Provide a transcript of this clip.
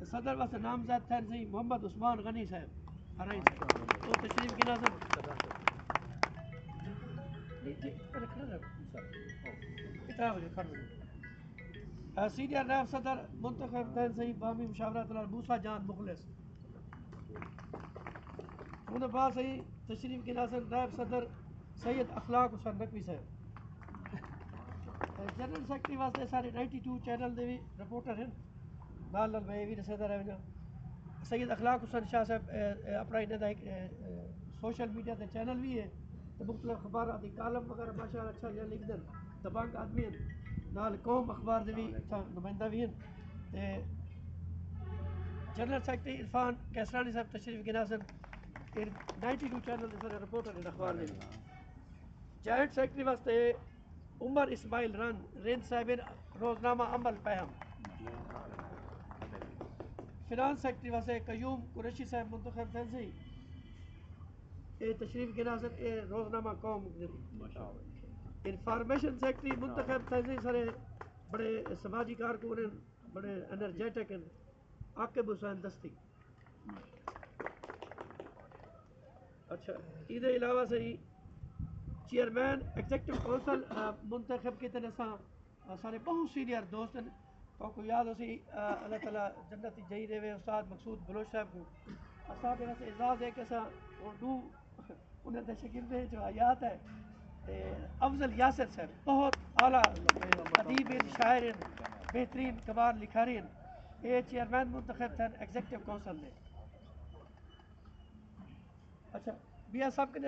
صدر واسطے نامزد تھے سی محمد عثمان غنی صاحب ہرائی صاحب تو تشریف کی ناظر سینئر نائب صدر منتخب تھے سی بامی مشاورت موسیٰ جان مخلص انہوں نے بعد صحیح تشریف کی ناظر نائب صدر سید اخلاق حسین نقوی صاحب جنرل سیکٹری واسطے سارے 92 چینل دے بھی رپورٹر ہیں نال نال میں بھی رسیدہ رہے سید اخلاق حسین شاہ صاحب اپنا انہیں دا ایک سوشل میڈیا تے چینل بھی ہے تو مختلف خبرات کالم وغیرہ ماشاء اللہ اچھا لکھ دیں دبانگ آدمی ہیں نال قوم اخبار دے بھی نمائندہ بھی ہیں جنرل سیکٹری عرفان کیسرانی صاحب تشریف کی ناظر 92 چینل دے سارے رپورٹر ہیں اخبار دے جوائنٹ سیکٹری واسطے عمر اسماعیل رین صاحب روزنامہ عمل پہم فنانس سیکٹری واسطے قیوم قریشی صاحب منتخب تھے اے تشریف کے ناظر اے روزنامہ قوم انفارمیشن سیکٹری منتخب تھے سارے بڑے سماجی کارکن ہیں بڑے انرجیٹک ہیں عاقب حسین دستی اچھا ادھر علاوہ سے ہی چیئرمین ایگزیکٹو کونسل منتخب کی طرح سارے بہت سینئر دوست ہیں تو کو یاد ہو سی اللہ تعالیٰ جنت جائی دے وے استاد مقصود بلوچ صاحب کو استاد ویسے اعزاز ہے کہ سا اردو انہیں دے شکردے جو آیات ہے افضل یاسر صاحب بہت اعلیٰ ادیب شاعر بہترین کمال لکھاری یہ چیئرمین منتخب تھے ایگزیکٹو کونسل نے اچھا بیا صاحب کے